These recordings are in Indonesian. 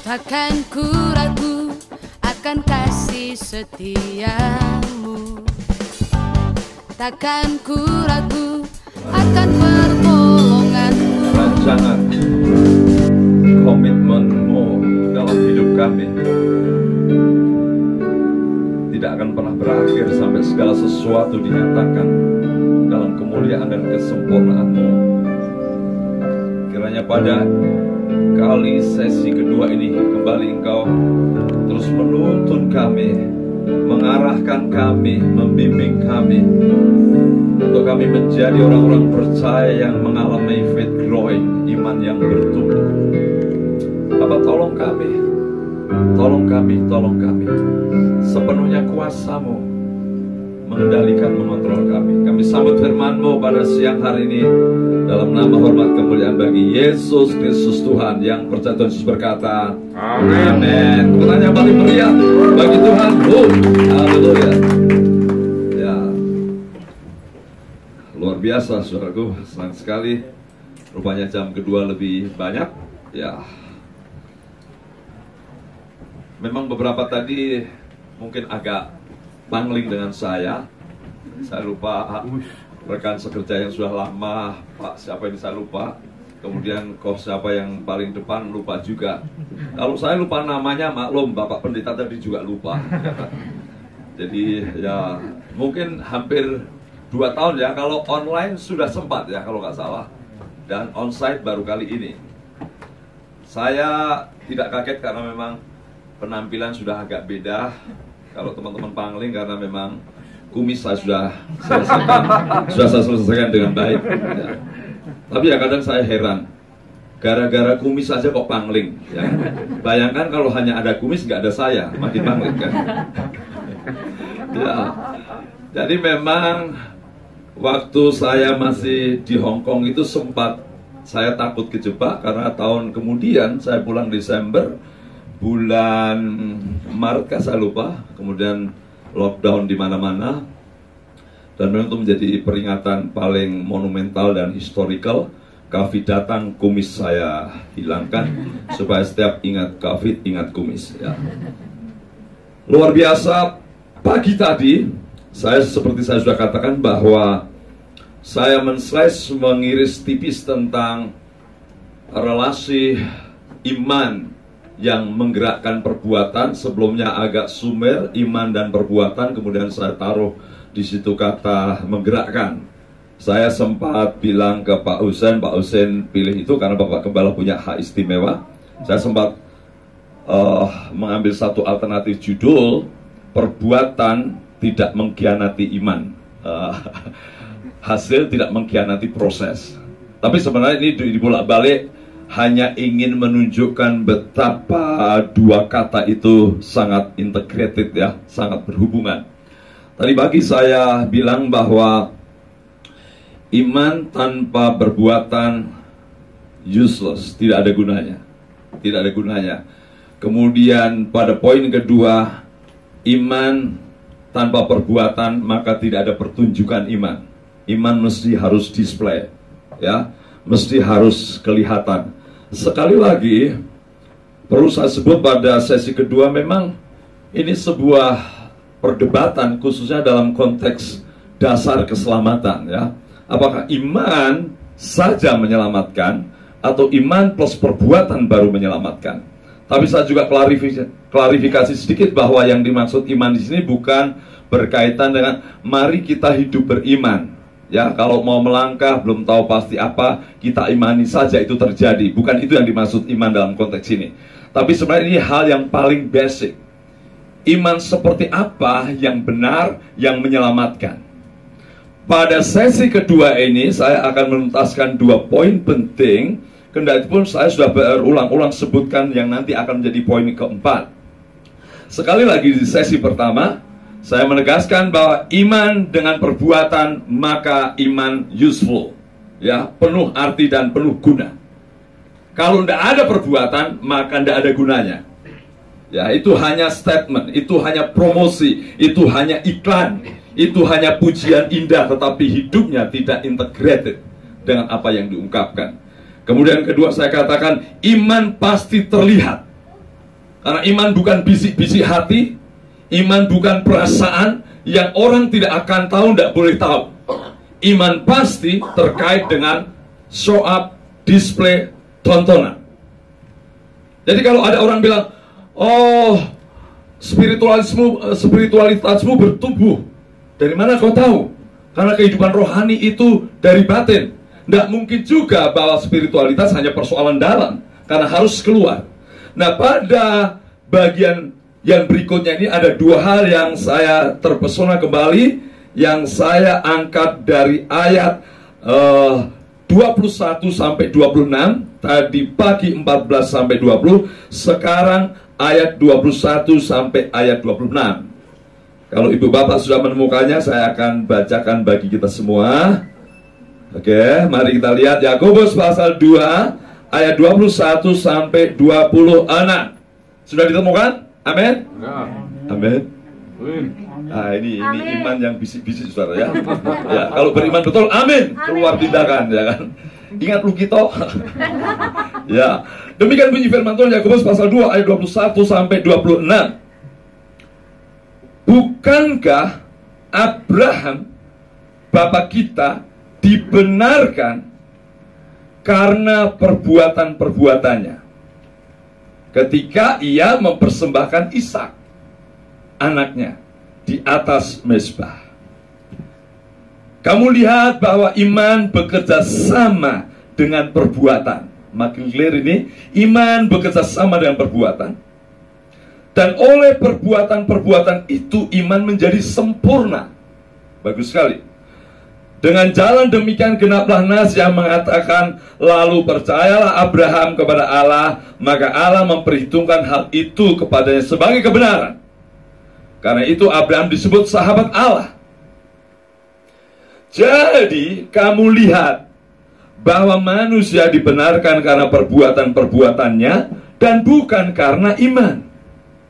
Takkan ku ragu akan kasih setiamu. Takkan ku ragu akan pertolonganmu. Rancangan komitmenmu dalam hidup kami tidak akan pernah berakhir sampai segala sesuatu dinyatakan dalam kemuliaan dan kesempurnaanmu. Kiranya pada kali sesi kedua ini kembali Engkau terus menuntun kami, mengarahkan kami, membimbing kami, untuk kami menjadi orang-orang percaya yang mengalami faith growing, iman yang bertumbuh. Bapa, tolong kami, tolong kami, tolong kami. Sepenuhnya kuasa-Mu mengendalikan, mengontrol kami. Kami sambut firman-Mu pada siang hari ini dalam nama hormat kemuliaan bagi Yesus Kristus Tuhan. Yang percaya Tuhan Yesus berkata amin. Tepuk yang paling meriah bagi Tuhan. Haleluya. Ya, luar biasa saudaraku, senang sekali. Rupanya jam kedua lebih banyak. Ya, memang beberapa tadi mungkin agak pangling dengan saya lupa rekan sekerja yang sudah lama, Pak siapa yang saya lupa, kemudian siapa yang paling depan lupa juga. Kalau saya lupa namanya maklum, Bapak Pendeta tadi juga lupa. Jadi ya mungkin hampir 2 tahun ya, kalau online sudah sempat ya kalau nggak salah, dan onsite baru kali ini. Saya tidak kaget karena memang penampilan sudah agak beda. Kalau teman-teman pangling karena memang kumis saya sudah selesaikan dengan baik ya. Tapi ya kadang saya heran, gara-gara kumis saja kok pangling ya. Bayangkan kalau hanya ada kumis nggak ada saya, makin pangling kan ya. Jadi memang waktu saya masih di Hong Kong itu sempat saya takut kejebak, karena tahun kemudian saya pulang Desember, bulan Maret saya lupa, kemudian lockdown di mana-mana, dan memang itu menjadi peringatan paling monumental dan historical. Covid datang, kumis saya hilangkan, supaya setiap ingat Covid ingat kumis ya. Luar biasa. Pagi tadi seperti saya sudah katakan bahwa saya mengiris tipis tentang relasi iman yang menggerakkan perbuatan. Sebelumnya agak sumer, iman dan perbuatan, kemudian saya taruh di situ kata menggerakkan. Saya sempat bilang ke Pak Hussein pilih itu karena Bapak Gembala punya hak istimewa. Saya sempat mengambil satu alternatif judul, perbuatan tidak mengkhianati iman, hasil tidak mengkhianati proses. Tapi sebenarnya ini dibolak-balik hanya ingin menunjukkan betapa dua kata itu sangat integrated ya, sangat berhubungan. Tadi pagi saya bilang bahwa iman tanpa perbuatan useless, tidak ada gunanya. Tidak ada gunanya. Kemudian pada poin kedua, iman tanpa perbuatan maka tidak ada pertunjukan iman. Iman mesti harus display ya, mesti harus kelihatan. Sekali lagi perlu saya sebut pada sesi kedua, memang ini sebuah perdebatan khususnya dalam konteks dasar keselamatan ya. Apakah iman saja menyelamatkan atau iman plus perbuatan baru menyelamatkan? Tapi saya juga klarifikasi sedikit bahwa yang dimaksud iman di sini bukan berkaitan dengan mari kita hidup beriman. Ya, kalau mau melangkah belum tahu pasti apa, kita imani saja itu terjadi. Bukan itu yang dimaksud iman dalam konteks ini. Tapi sebenarnya ini hal yang paling basic. Iman seperti apa yang benar, yang menyelamatkan. Pada sesi kedua ini saya akan menuntaskan 2 poin penting. Kendatipun saya sudah berulang-ulang sebutkan yang nanti akan menjadi poin keempat. Sekali lagi di sesi pertama saya menegaskan bahwa iman dengan perbuatan maka iman useful ya, penuh arti dan penuh guna. Kalau tidak ada perbuatan maka tidak ada gunanya ya. Itu hanya statement, itu hanya promosi, itu hanya iklan, itu hanya pujian indah, tetapi hidupnya tidak integrated dengan apa yang diungkapkan. Kemudian kedua saya katakan iman pasti terlihat. Karena iman bukan bisik-bisik hati, iman bukan perasaan yang orang tidak akan tahu, tidak boleh tahu. Iman pasti terkait dengan show up, display, tontonan. Jadi kalau ada orang bilang, oh, spiritualitasmu bertumbuh, dari mana kau tahu? Karena kehidupan rohani itu dari batin. Tidak mungkin juga bahwa spiritualitas hanya persoalan dalam, karena harus keluar. Nah, pada bagian yang berikutnya ini ada dua hal yang saya terpesona kembali, yang saya angkat dari ayat 21 sampai 26, tadi pagi 14 sampai 20, sekarang ayat 21 sampai ayat 26. Kalau ibu bapak sudah menemukannya, saya akan bacakan bagi kita semua. Oke, mari kita lihat Yakobus pasal 2 ayat 21 sampai 26. Sudah ditemukan? Amin. Amin. Nah, ini iman yang bisik-bisik, saudara ya. Ya, kalau beriman betul, amin. Keluar tindakan, ya kan. Ingat lu kita. Ya, demikian bunyi firman Tuhan Yakobus pasal 2 ayat 21 sampai 26. Bukankah Abraham bapa kita dibenarkan karena perbuatan-perbuatannya ketika ia mempersembahkan Ishak anaknya di atas mezbah? Kamu lihat bahwa iman bekerja sama dengan perbuatan. Makin clear ini, iman bekerja sama dengan perbuatan. Dan oleh perbuatan-perbuatan itu iman menjadi sempurna. Bagus sekali. Dengan jalan demikian genaplah nas yang mengatakan, lalu percayalah Abraham kepada Allah, maka Allah memperhitungkan hal itu kepadanya sebagai kebenaran. Karena itu Abraham disebut sahabat Allah. Jadi kamu lihat bahwa manusia dibenarkan karena perbuatan-perbuatannya dan bukan karena iman.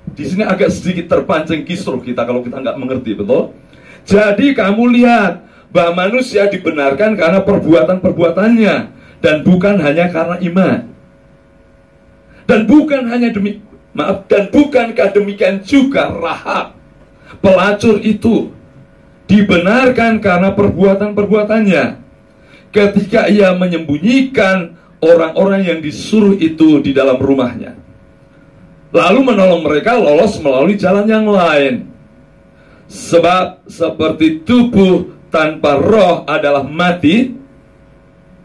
Di sini agak sedikit terpancing kisruh kita kalau kita nggak mengerti, betul? Jadi kamu lihat bahwa manusia dibenarkan karena perbuatan-perbuatannya dan bukan hanya karena iman. Dan bukankah demikian juga Rahab, pelacur itu dibenarkan karena perbuatan-perbuatannya ketika ia menyembunyikan orang-orang yang disuruh itu di dalam rumahnya, lalu menolong mereka lolos melalui jalan yang lain. Sebab seperti tubuh tanpa roh adalah mati,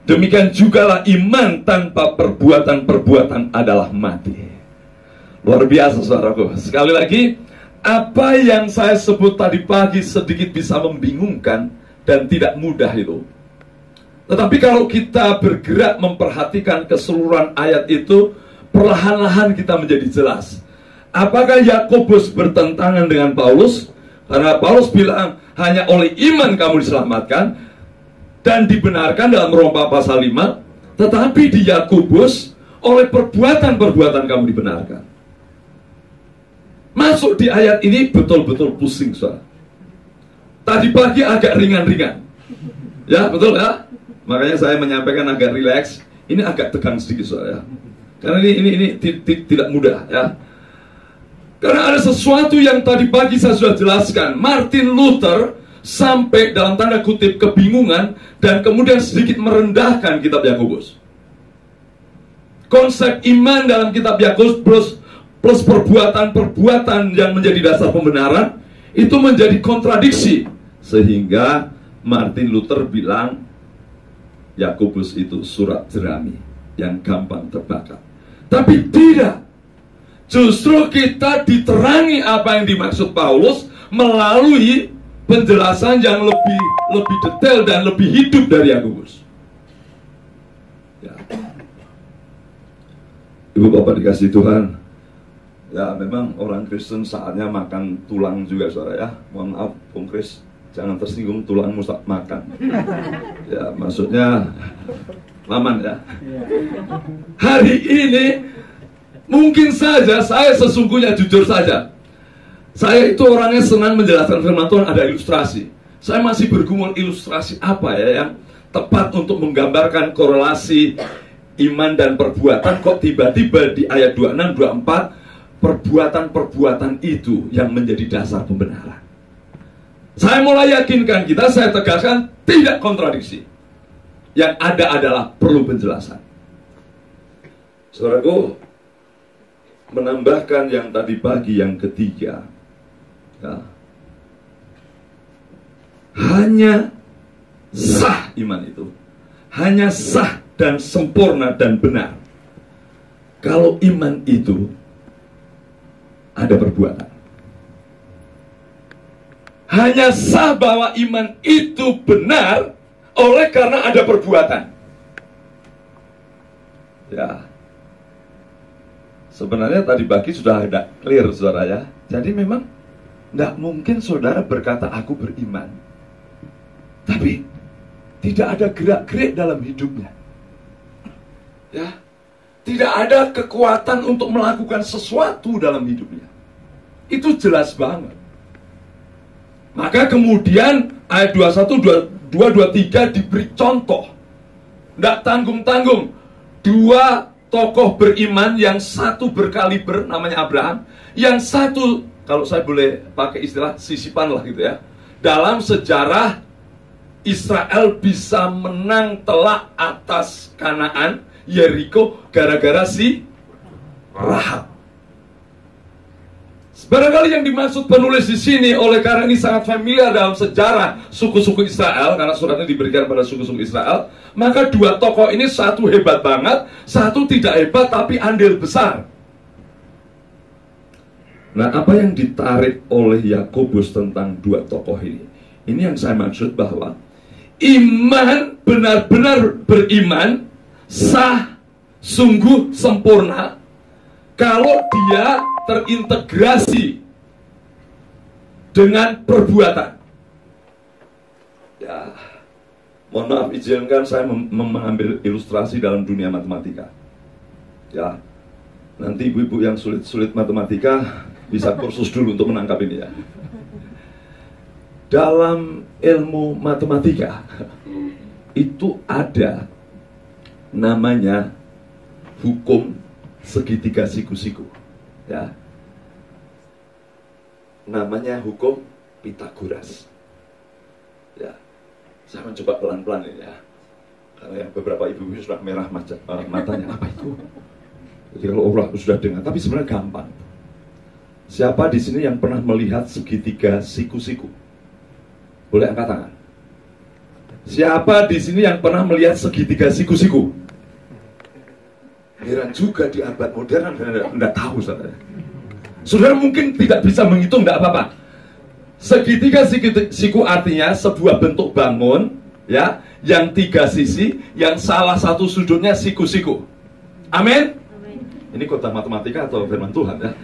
demikian jugalah iman tanpa perbuatan-perbuatan adalah mati. Luar biasa, saudaraku. Sekali lagi, apa yang saya sebut tadi pagi sedikit bisa membingungkan dan tidak mudah itu. Tetapi kalau kita bergerak memperhatikan keseluruhan ayat itu, perlahan-lahan kita menjadi jelas. Apakah Yakobus bertentangan dengan Paulus? Karena Paulus bilang, hanya oleh iman kamu diselamatkan dan dibenarkan dalam Roma pasal 5. Tetapi di Yakobus, oleh perbuatan-perbuatan kamu dibenarkan. Masuk di ayat ini betul-betul pusing, saudara. Tadi pagi agak ringan-ringan. Ya, betul ya? Makanya saya menyampaikan agak rileks. Ini agak tegang sedikit, saudara ya. Karena ini tidak mudah ya. Karena ada sesuatu yang tadi pagi saya sudah jelaskan. Martin Luther sampai dalam tanda kutip kebingungan dan kemudian sedikit merendahkan kitab Yakobus. Konsep iman dalam kitab Yakobus plus perbuatan-perbuatan yang menjadi dasar pembenaran itu menjadi kontradiksi. Sehingga Martin Luther bilang Yakobus itu surat jerami yang gampang terbakar. Tapi tidak. Justru kita diterangi apa yang dimaksud Paulus melalui penjelasan yang lebih detail dan lebih hidup dari Yakobus. Ya. Ibu bapak dikasih Tuhan, ya memang orang Kristen saatnya makan tulang juga, saudara ya. Mohon maaf, Bung Kris, jangan tersinggung tulangmu saat makan. Ya maksudnya laman ya. Hari ini mungkin saja saya sesungguhnya jujur saja, saya itu orangnya senang menjelaskan firman Tuhan, ada ilustrasi. Saya masih bergumul ilustrasi apa ya yang tepat untuk menggambarkan korelasi iman dan perbuatan. Kok tiba-tiba di ayat 26, 24 perbuatan-perbuatan itu yang menjadi dasar pembenaran. Saya mulai yakinkan kita, saya tegaskan, tidak kontradiksi. Yang ada adalah perlu penjelasan. Saudaraku, menambahkan yang tadi pagi, yang ketiga, ya, hanya sah iman itu, hanya sah dan sempurna dan benar kalau iman itu ada perbuatan. Hanya sah bahwa iman itu benar oleh karena ada perbuatan. Ya, sebenarnya tadi pagi sudah ada clear, saudara ya. Jadi memang tidak mungkin saudara berkata aku beriman, tapi tidak ada gerak-gerik dalam hidupnya. Ya, tidak ada kekuatan untuk melakukan sesuatu dalam hidupnya. Itu jelas banget. Maka kemudian ayat 21, 23 diberi contoh. Tidak tanggung-tanggung. Dua tokoh beriman, yang satu berkaliber namanya Abraham, yang satu, kalau saya boleh pakai istilah, sisipan lah gitu ya, dalam sejarah Israel bisa menang telak atas Kanaan, Yeriko, gara-gara si Rahab. Barangkali yang dimaksud penulis di sini, oleh karena ini sangat familiar dalam sejarah suku-suku Israel, karena suratnya diberikan pada suku-suku Israel, maka dua tokoh ini, satu hebat banget, satu tidak hebat tapi andil besar. Nah, apa yang ditarik oleh Yakobus tentang dua tokoh ini? Ini yang saya maksud, bahwa iman, benar-benar beriman, sah, sungguh sempurna, kalau dia terintegrasi dengan perbuatan. Ya, mohon maaf, izinkan saya mengambil ilustrasi dalam dunia matematika. Ya, nanti ibu-ibu yang sulit-sulit matematika bisa kursus dulu untuk menangkap ini ya. Dalam ilmu matematika itu ada namanya hukum segitiga siku-siku. Ya, namanya hukum Pitagoras. Ya, saya mencoba pelan-pelan ini ya, karena yang beberapa ibu-ibu sudah merah matanya, apa itu? Jadi kalau orang sudah dengar, tapi sebenarnya gampang. Siapa di sini yang pernah melihat segitiga siku-siku? Boleh angkat tangan. Siapa di sini yang pernah melihat segitiga siku-siku? Heran juga di abad modern, tidak tahu saudara. Saudara mungkin tidak bisa menghitung, tidak apa-apa. Segitiga siku artinya sebuah bentuk bangun, ya, yang tiga sisi, yang salah satu sudutnya siku-siku. Amin. Ini kota matematika atau firman Tuhan ya?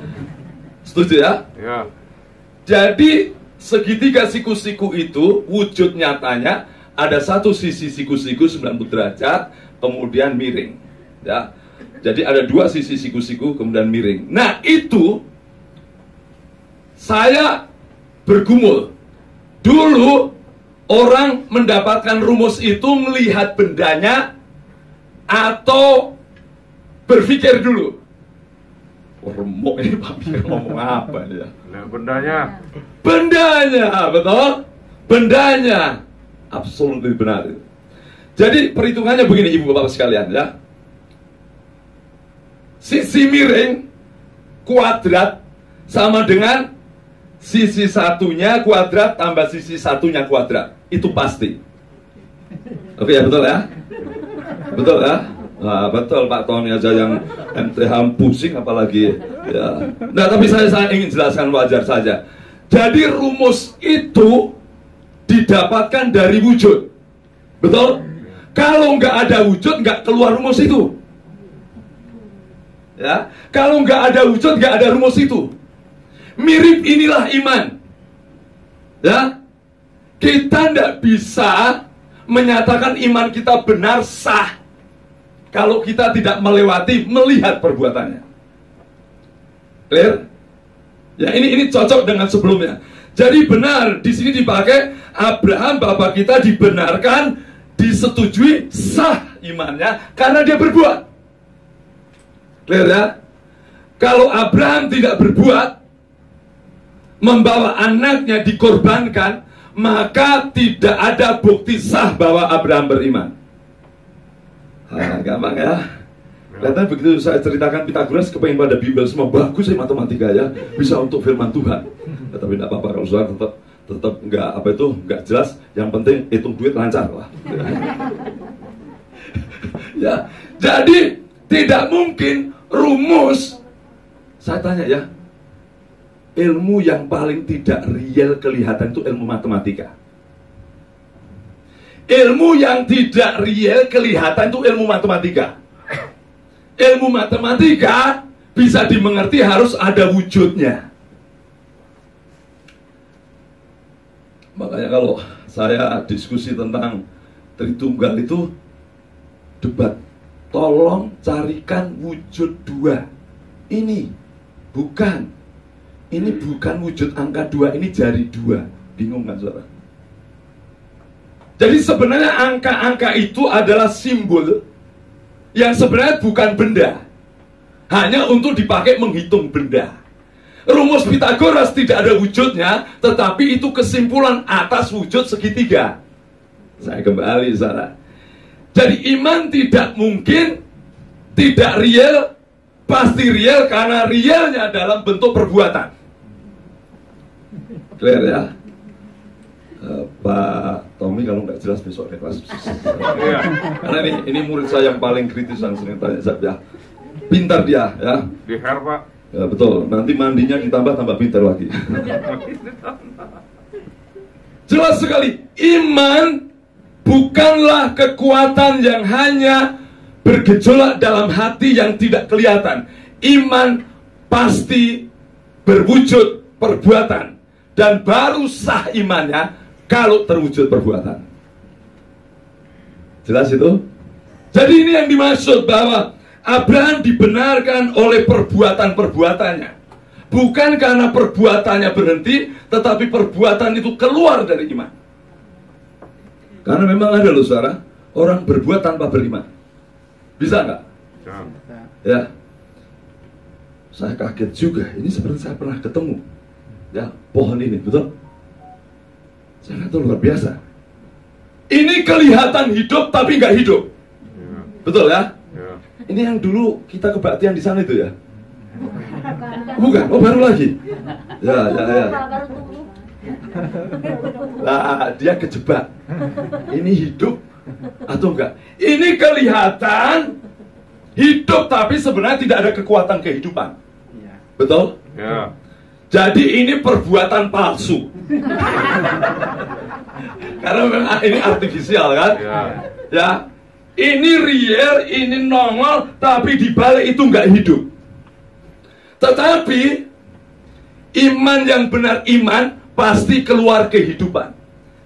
Setuju ya? Ya. Jadi segitiga siku-siku itu wujud nyatanya ada satu sisi siku-siku 90 derajat, kemudian miring, ya. Jadi ada dua sisi siku-siku kemudian miring. Nah, itu saya bergumul. Dulu orang mendapatkan rumus itu melihat bendanya atau berpikir dulu. Remuk ini papi ngomong apa ya? Nah, bendanya. Bendanya, betul? Bendanya. Absolutely benar. Jadi perhitungannya begini ibu bapak sekalian ya. Sisi miring kuadrat sama dengan sisi satunya kuadrat tambah sisi satunya kuadrat. Itu pasti. Oke ya, betul ya? Betul ya? Nah, betul Pak Tony aja yang MTH pusing apalagi ya. Nah, tapi saya ingin jelaskan wajar saja. Jadi rumus itu didapatkan dari wujud. Betul? Kalau nggak ada wujud, nggak keluar rumus itu. Ya, kalau nggak ada wujud, nggak ada rumus itu. Mirip inilah iman. Ya, kita tidak bisa menyatakan iman kita benar sah kalau kita tidak melihat perbuatannya. Clear? Ya, ini cocok dengan sebelumnya. Jadi benar di sini dipakai Abraham bapak kita dibenarkan, disetujui sah imannya karena dia berbuat. Clear ya? Kalau Abraham tidak berbuat, membawa anaknya dikorbankan, maka tidak ada bukti sah bahwa Abraham beriman. Gampang ya. Kelihatan begitu saya ceritakan Pythagoras kepengen pada Bimbel semua, bagus sih matematika ya, bisa untuk firman Tuhan. Ya, tapi tidak apa-apa kalau saudara tetap nggak jelas. Yang penting hitung duit lancar lah. Ya, jadi tidak mungkin rumus. Saya tanya ya, ilmu yang paling tidak real kelihatan itu ilmu matematika. Ilmu yang tidak real kelihatan itu ilmu matematika. Ilmu matematika bisa dimengerti harus ada wujudnya. Makanya kalau saya diskusi tentang Tritunggal itu debat, tolong carikan wujud 2. Ini bukan wujud angka 2, ini jari 2. Bingung kan saudara? Jadi sebenarnya angka-angka itu adalah simbol yang sebenarnya bukan benda, hanya untuk dipakai menghitung benda. Rumus Pythagoras tidak ada wujudnya, tetapi itu kesimpulan atas wujud segitiga. Saya kembali saudara. Jadi iman tidak mungkin tidak real, pasti real karena realnya dalam bentuk perbuatan. Clear ya? Pak Tommy kalau nggak jelas besok ada kelas. Karena ini murid saya yang paling kritis yang sering tanya saya ya. Pintar dia ya. Di hair Pak. Ya betul. Nanti mandinya ditambah pintar lagi. Jelas sekali. Iman bukanlah kekuatan yang hanya bergejolak dalam hati yang tidak kelihatan. Iman pasti berwujud perbuatan. Dan baru sah imannya kalau terwujud perbuatan. Jelas itu? Jadi ini yang dimaksud bahwa Abraham dibenarkan oleh perbuatan-perbuatannya. Bukan karena perbuatannya berhenti, tetapi perbuatan itu keluar dari iman. Karena memang ada loh saudara, orang berbuat tanpa beriman. Bisa nggak? Ya. Saya kaget juga, ini seperti saya pernah ketemu. Ya, pohon ini, betul? Saya kata luar biasa. Ini kelihatan hidup tapi nggak hidup. Betul ya? Ini yang dulu kita kebaktian di sana itu ya? Bukan? Oh baru lagi? Ya. Nah, dia kejebak. Ini hidup atau enggak? Ini kelihatan hidup tapi sebenarnya tidak ada kekuatan kehidupan. Betul? Ya. Jadi ini perbuatan palsu. Karena memang ini artifisial kan? Ya. Ini real, ini nongol, tapi di balik itu nggak hidup. Tetapi iman yang benar iman pasti keluar kehidupan,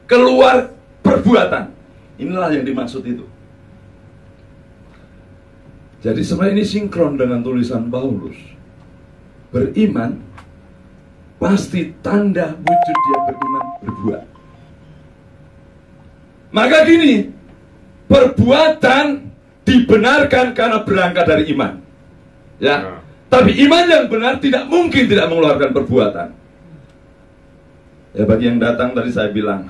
keluar perbuatan. Inilah yang dimaksud itu. Jadi sebenarnya ini sinkron dengan tulisan Paulus. Beriman pasti tanda wujud dia beriman berbuat. Maka gini, perbuatan dibenarkan karena berangkat dari iman. Ya. Tapi iman yang benar tidak mungkin tidak mengeluarkan perbuatan. Ya bagi yang datang tadi saya bilang,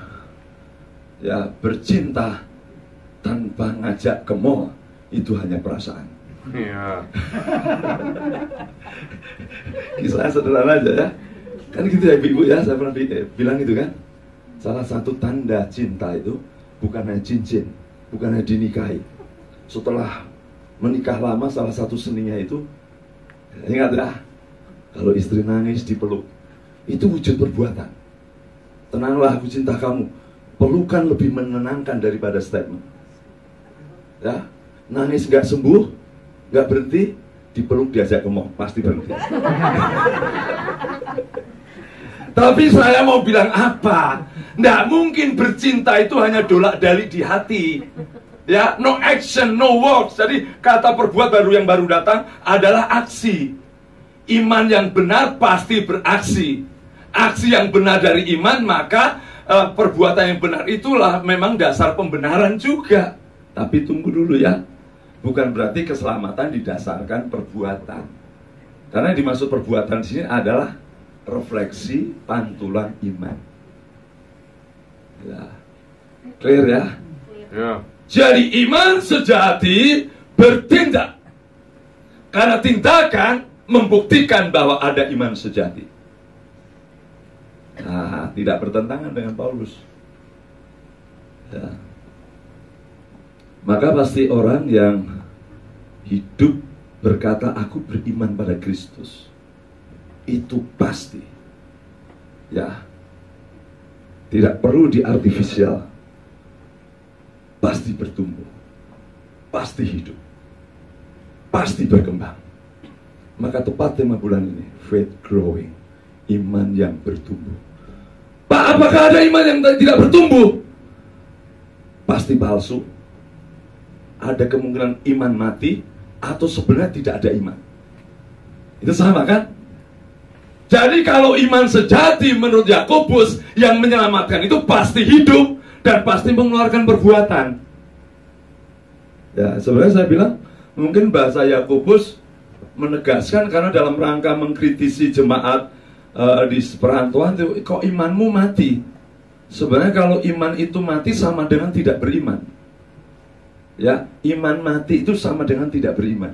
ya bercinta tanpa ngajak ke mall itu hanya perasaan. Iya. Kisah sederhana aja ya. Kan gitu ya ibu ya, saya pernah bilang gitu kan. Salah satu tanda cinta itu bukan hanya cincin, bukan hanya dinikahi. Setelah menikah lama, salah satu seninya itu, ingat ya, kalau istri nangis dipeluk, itu wujud perbuatan. Tenanglah, aku cinta kamu. Pelukan lebih menenangkan daripada statement. Ya, nangis nggak sembuh, nggak berhenti, dipeluk diajak ke mall, pasti berhenti. Tapi saya mau bilang apa? Nggak mungkin bercinta itu hanya dolak-dalik di hati. Ya, no action, no works. Jadi kata perbuat yang baru datang adalah aksi. Iman yang benar pasti beraksi. Aksi yang benar dari iman, maka perbuatan yang benar itulah memang dasar pembenaran juga. Tapi tunggu dulu ya. Bukan berarti keselamatan didasarkan perbuatan. Karena yang dimaksud perbuatan di sini adalah refleksi pantulan iman. Ya. Clear ya? Ya. Jadi iman sejati bertindak. Karena tindakan membuktikan bahwa ada iman sejati. Nah, tidak bertentangan dengan Paulus. Ya. Maka pasti orang yang hidup berkata, aku beriman pada Kristus, itu pasti, ya, tidak perlu diartifisial, pasti bertumbuh, pasti hidup, pasti berkembang. Maka tepat tema bulan ini, faith growing, iman yang bertumbuh. Pak, apakah ada iman yang tidak bertumbuh? Pasti palsu. Ada kemungkinan iman mati, atau sebenarnya tidak ada iman. Itu sama kan? Jadi kalau iman sejati menurut Yakobus yang menyelamatkan itu pasti hidup dan pasti mengeluarkan perbuatan. Ya, sebenarnya saya bilang mungkin bahasa Yakobus menegaskan karena dalam rangka mengkritisi jemaat di perantauan, kok imanmu mati? Sebenarnya kalau iman itu mati sama dengan tidak beriman. Ya, iman mati itu sama dengan tidak beriman.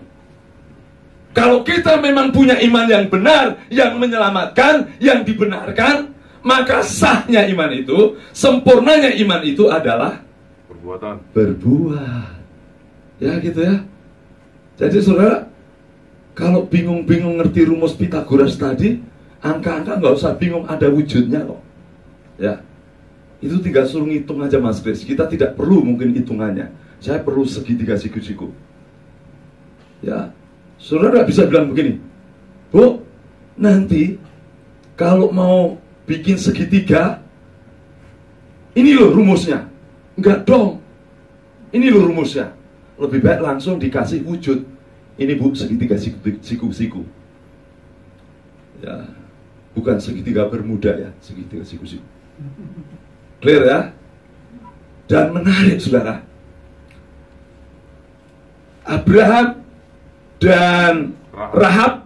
Kalau kita memang punya iman yang benar, yang menyelamatkan, yang dibenarkan, maka sahnya iman itu, sempurnanya iman itu adalah Perbuatan. berbuat. Ya gitu ya. Jadi saudara, kalau bingung-bingung ngerti rumus Pythagoras tadi, angka-angka nggak usah bingung, ada wujudnya kok. Ya, itu tinggal suruh ngitung aja Mas Kris. Kita tidak perlu mungkin hitungannya. Saya perlu segitiga siku-siku. Ya, saudara bisa bilang begini, Bu, nanti kalau mau bikin segitiga, ini loh rumusnya. Enggak dong, ini loh rumusnya. Lebih baik langsung dikasih wujud. Ini Bu, segitiga siku-siku. Ya, bukan segitiga bermuda ya, segitiga siku-siku. Clear ya? Dan menarik saudara, Abraham dan Rahab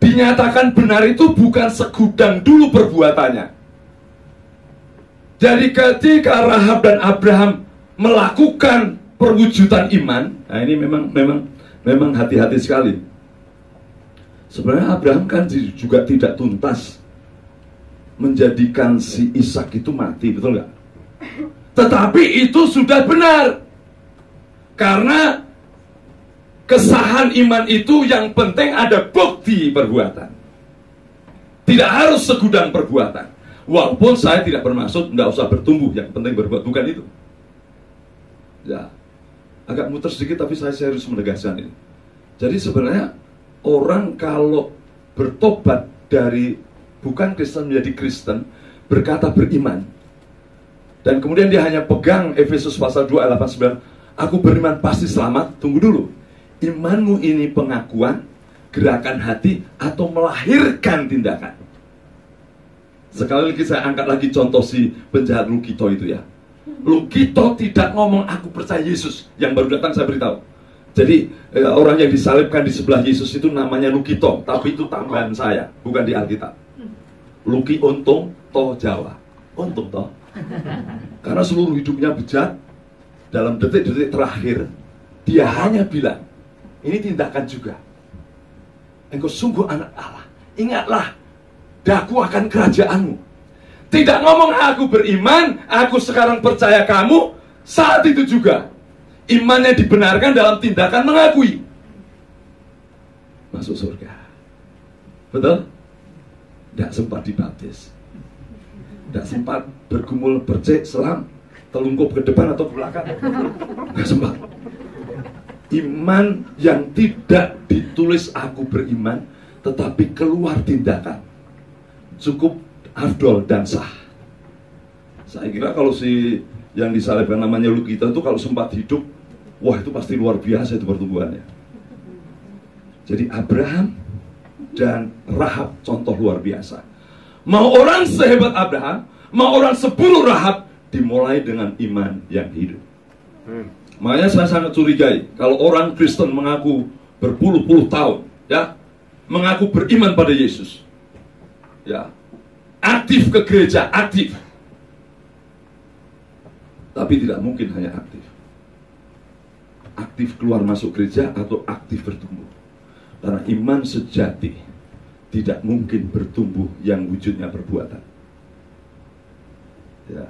dinyatakan benar itu bukan segudang dulu perbuatannya. Jadi ketika Rahab dan Abraham melakukan perwujudan iman, nah ini memang hati-hati sekali. Sebenarnya Abraham kan juga tidak tuntas menjadikan si Ishak itu mati, betul nggak? Tetapi itu sudah benar. Karena kesahan iman itu yang penting ada bukti perbuatan. Tidak harus segudang perbuatan. Walaupun saya tidak bermaksud tidak usah bertumbuh, yang penting berbuat, bukan itu. Ya, agak muter sedikit tapi saya serius menegaskan ini. Jadi sebenarnya orang kalau bertobat dari bukan Kristen menjadi Kristen, berkata beriman, dan kemudian dia hanya pegang Efesus pasal 2 ayat 8-9, aku beriman pasti selamat. Tunggu dulu, imanmu ini pengakuan, gerakan hati, atau melahirkan tindakan? Sekali lagi saya angkat lagi contoh si penjahat Lukito itu ya. Lukito tidak ngomong aku percaya Yesus. Yang baru datang saya beritahu. Jadi orang yang disalibkan di sebelah Yesus itu namanya Lukito, tapi itu tambahan saya, bukan di Alkitab. Luki untung, toh Jawa. Untung toh. Karena seluruh hidupnya bejat, dalam detik-detik terakhir dia hanya bilang, ini tindakan juga. Engkau sungguh anak Allah. Ingatlah, daku akan kerajaanmu. Tidak ngomong aku beriman, aku sekarang percaya kamu. Saat itu juga imannya dibenarkan dalam tindakan mengakui. Masuk surga. Betul? Tidak sempat dibaptis. Tidak sempat bergumul, bercek, selam, telungkup ke depan atau ke belakang. Tidak sempat. Iman yang tidak ditulis aku beriman, tetapi keluar tindakan, cukup afdol dan sah. Saya kira kalau si yang disalibkan namanya Lukito itu kalau sempat hidup, wah itu pasti luar biasa itu pertumbuhannya. Jadi Abraham dan Rahab contoh luar biasa. Mau orang sehebat Abraham, mau orang sepuluh Rahab, dimulai dengan iman yang hidup. Makanya saya sangat curigai kalau orang Kristen mengaku berpuluh-puluh tahun, ya, mengaku beriman pada Yesus, ya, aktif ke gereja, aktif. Tapi tidak mungkin hanya aktif. Aktif keluar masuk gereja atau aktif bertumbuh. Karena iman sejati tidak mungkin bertumbuh yang wujudnya perbuatan. Ya.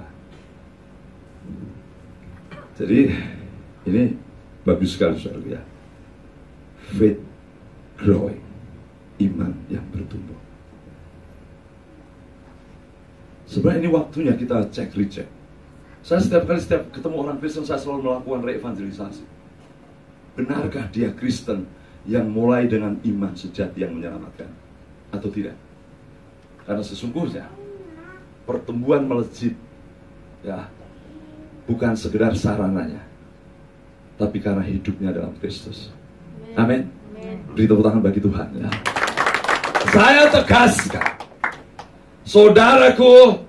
Jadi ini bagus sekali saudara ya. Faith growing, iman yang bertumbuh. Sebenarnya ini waktunya kita cek recheck. Saya setiap ketemu orang Kristen, saya selalu melakukan reevangelisasi. Benarkah dia Kristen yang mulai dengan iman sejati yang menyelamatkan atau tidak? Karena sesungguhnya pertumbuhan melejit, ya, bukan sekedar sarananya, tapi karena hidupnya dalam Kristus. Amin. Beri tepuk tangan bagi Tuhan, ya. Saya tegaskan, saudaraku,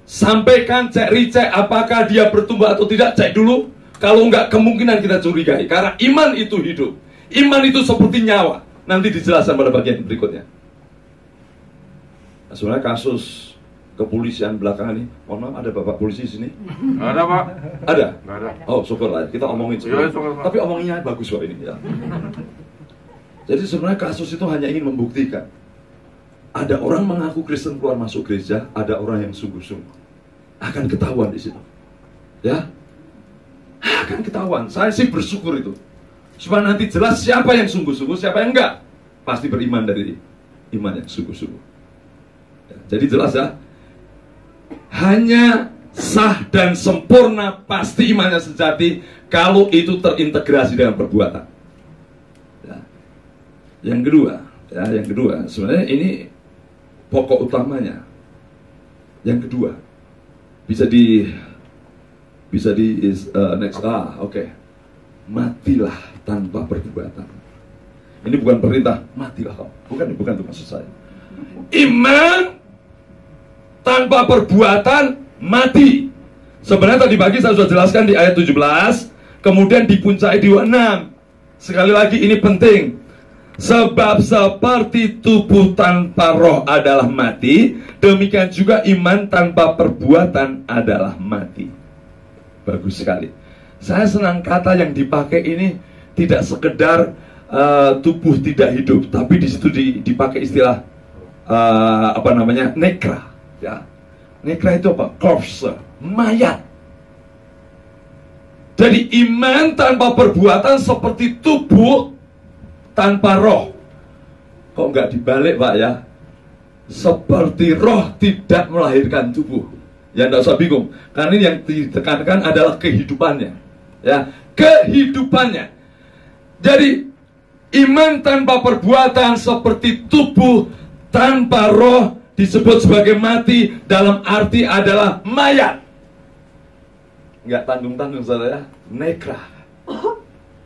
sampaikan, cek recheck apakah dia bertumbuh atau tidak, cek dulu. Kalau enggak, kemungkinan kita curigai. Karena iman itu hidup. Iman itu seperti nyawa. Nanti dijelaskan pada bagian berikutnya. Nah, sebenarnya kasus kepolisian belakangan ini, mohon maaf, ada bapak polisi di sini? Ada, Pak. Ada? Nggak ada. Oh, syukurlah. Kita omongin Ya, syukur, Pak. tapi omonginnya bagus kok ini, ya. Jadi sebenarnya kasus itu hanya ingin membuktikan ada orang mengaku Kristen keluar masuk gereja, ada orang yang sungguh-sungguh. Akan ketahuan di situ, ya. Akan ketahuan. Saya sih bersyukur itu, supaya nanti jelas siapa yang sungguh-sungguh, siapa yang enggak. Pasti beriman dari iman yang sungguh-sungguh, ya. Jadi jelas ya. Hanya sah dan sempurna pasti imannya sejati kalau itu terintegrasi dengan perbuatan, ya. Yang kedua, sebenarnya ini pokok utamanya. Yang kedua, bisa di next, oke. Matilah tanpa perbuatan. Ini bukan perintah, matilah kau. Bukan itu maksud saya. Iman tanpa perbuatan mati. Sebenarnya tadi pagi saya sudah jelaskan di ayat 17, kemudian dipuncai di 6. Sekali lagi ini penting. Sebab seperti tubuh tanpa roh adalah mati, demikian juga iman tanpa perbuatan adalah mati. Bagus sekali. Saya senang kata yang dipakai ini tidak sekedar tubuh tidak hidup, tapi di situ dipakai istilah nekra, ya. Nekra itu apa? Corpse, mayat. Jadi iman tanpa perbuatan seperti tubuh tanpa roh. Kok nggak dibalik, Pak, ya? Seperti roh tidak melahirkan tubuh. Ya, tidak usah bingung. Karena ini yang ditekankan adalah kehidupannya, ya, kehidupannya. Jadi iman tanpa perbuatan seperti tubuh tanpa roh disebut sebagai mati, dalam arti adalah mayat. Nggak tanggung-tanggung, saudara, ya. Nekra.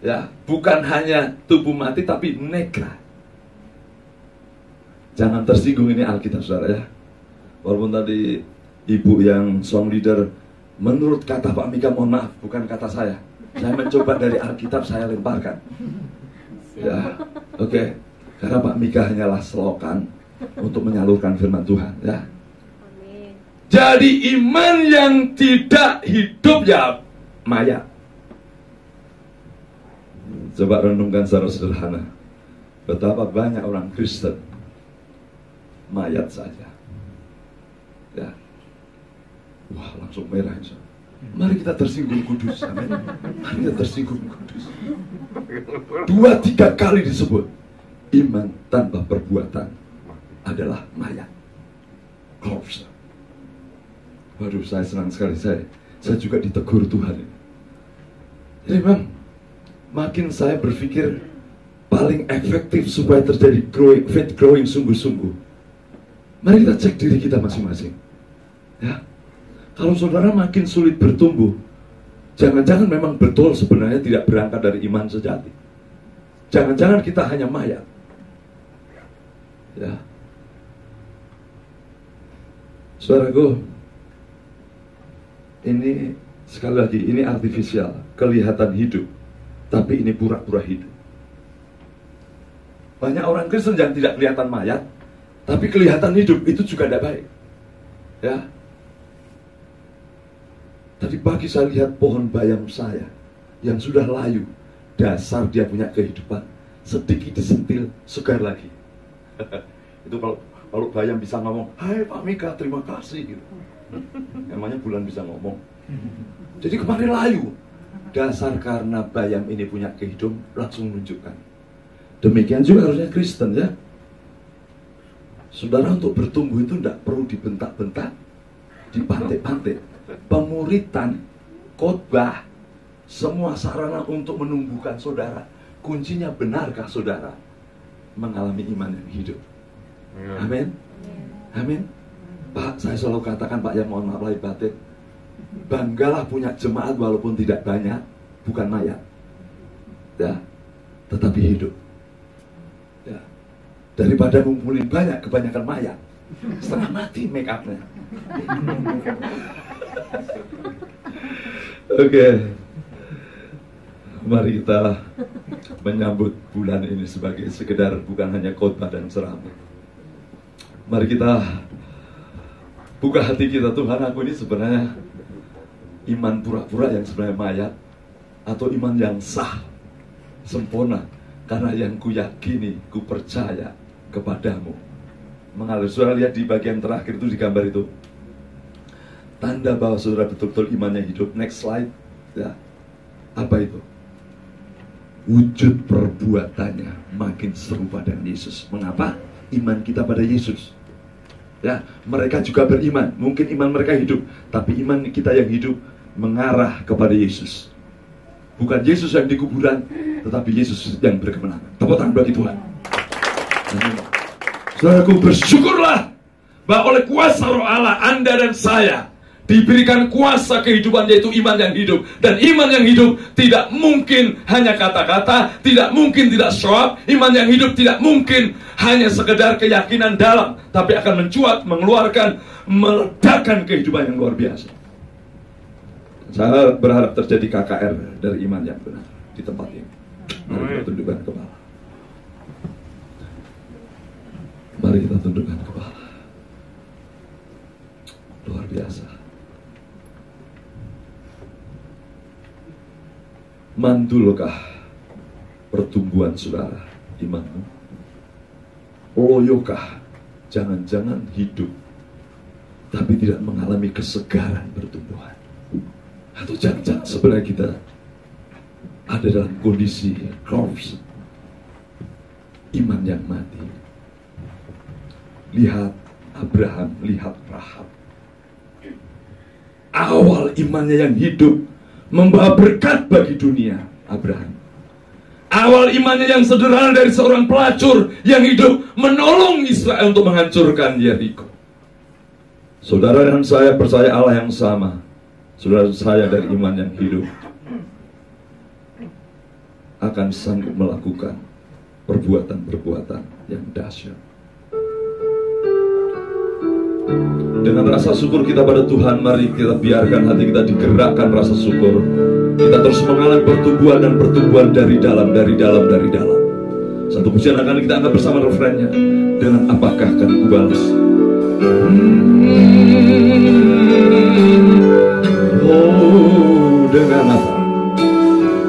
Ya, bukan hanya tubuh mati tapi nekra. Jangan tersinggung, ini Alkitab, saudara, ya. Walaupun tadi ibu yang song leader, menurut kata Pak Mika, mohon maaf, bukan kata saya. Saya mencoba dari Alkitab, saya lemparkan. Ya, oke. Karena Pak Mika hanyalah selokan untuk menyalurkan firman Tuhan, ya. Jadi iman yang tidak hidup, ya, mayat. Coba renungkan secara sederhana, betapa banyak orang Kristen mayat saja, ya. Wah, langsung merah, insya. Mari kita tersinggung kudus, amin. Mari kita tersinggung kudus. 2-3 kali disebut iman tanpa perbuatan adalah mayat, corpse. Waduh, saya senang sekali, saya juga ditegur Tuhan ini. Jadi memang makin saya berpikir paling efektif supaya terjadi faith growing sungguh-sungguh, mari kita cek diri kita masing-masing, ya. Kalau saudara makin sulit bertumbuh, jangan-jangan memang betul sebenarnya tidak berangkat dari iman sejati. Jangan-jangan kita hanya mayat, ya. Saudaraku, ini sekali lagi, ini artifisial, kelihatan hidup, tapi ini pura-pura hidup. Banyak orang Kristen yang tidak kelihatan mayat, tapi kelihatan hidup, itu juga tidak baik. Ya. Tadi pagi saya lihat pohon bayam saya yang sudah layu, dasar dia punya kehidupan. Sedikit disentil, segar lagi. Itu kalau bayam bisa ngomong, "Hai Pak Mika, terima kasih," gitu. Emangnya bulan bisa ngomong. Jadi kemarin layu. Dasar karena bayam ini punya kehidupan, langsung menunjukkan. Demikian juga harusnya Kristen, ya. Saudara, untuk bertumbuh itu tidak perlu dibentak-bentak, dipantik-pantik. Pemuritan, khotbah, semua sarana untuk menumbuhkan saudara. Kuncinya, benarkah saudara mengalami iman yang hidup? Amin. Amin. Pak, saya selalu katakan, Pak, yang mohon maaf lahir batin, banggalah punya jemaat walaupun tidak banyak, bukan mayat, ya, tetapi hidup. Ya. Daripada ngumpulin banyak, kebanyakan mayat, setengah mati make up-nya. Oke. Mari kita menyambut bulan ini sebagai sekedar bukan hanya khotbah dan ceramah. Mari kita buka hati kita. Tuhan, aku ini sebenarnya iman pura-pura yang sebenarnya mayat, atau iman yang sah, sempurna, karena yang ku yakini, ku percaya kepadamu mengalir. Saudara lihat di bagian terakhir itu, di gambar itu, tanda bahwa saudara betul-betul imannya hidup. Next slide, ya. Apa itu? Wujud perbuatannya makin serupa dengan Yesus. Mengapa? Iman kita pada Yesus. Ya, mereka juga beriman. Mungkin iman mereka hidup, tapi iman kita yang hidup mengarah kepada Yesus. Bukan Yesus yang di kuburan, tetapi Yesus yang berkemenangan. Tepuk tangan bagi Tuhan. Saudaraku, bersyukurlah bahwa oleh kuasa Roh Allah, Anda dan saya diberikan kuasa kehidupan, yaitu iman yang hidup. Dan iman yang hidup tidak mungkin hanya kata-kata, tidak mungkin tidak show up. Iman yang hidup tidak mungkin hanya sekedar keyakinan dalam, tapi akan mencuat, mengeluarkan, meledakkan kehidupan yang luar biasa. Saya berharap terjadi KKR dari iman yang benar di tempat ini. Mari kita tundukkan kepala. Mari kita tundukkan kepala. Luar biasa. Mandulkah pertumbuhan saudara imanmu? Loyokah jangan-jangan hidup tapi tidak mengalami kesegaran pertumbuhan? Atau jangan-jangan sebenarnya kita ada dalam kondisi corpse, iman yang mati? Lihat Abraham, lihat Rahab. Awal imannya yang hidup membawa berkat bagi dunia. Abraham, awal imannya yang sederhana dari seorang pelacur yang hidup menolong Israel untuk menghancurkan Yeriko. Saudara dan saya percaya Allah yang sama. Saudara saya dari iman yang hidup akan sanggup melakukan perbuatan-perbuatan yang dahsyat. Dengan rasa syukur kita pada Tuhan, mari kita biarkan hati kita digerakkan rasa syukur. Kita terus mengalami pertumbuhan dan pertumbuhan dari dalam, dari dalam, dari dalam. Satu pujian akan kita angkat bersama refrennya. Dengan apakah akan kubalas? Oh, dengan apa?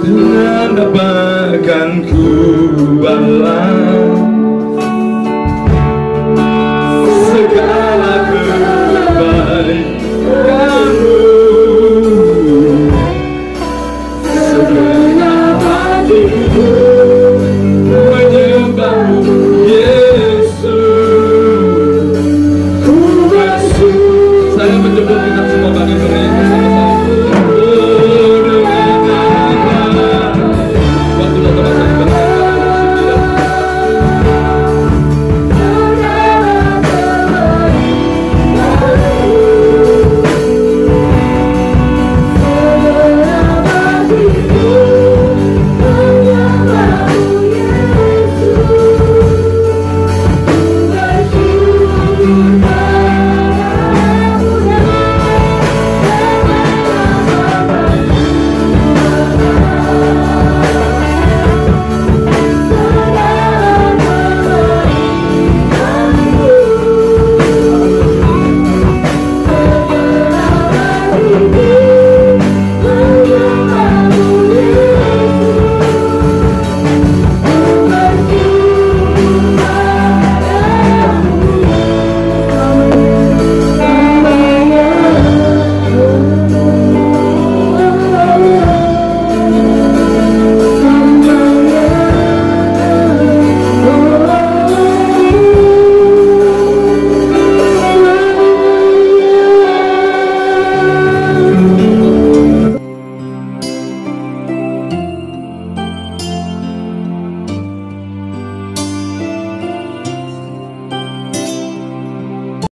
Dengan apa akan kubalas?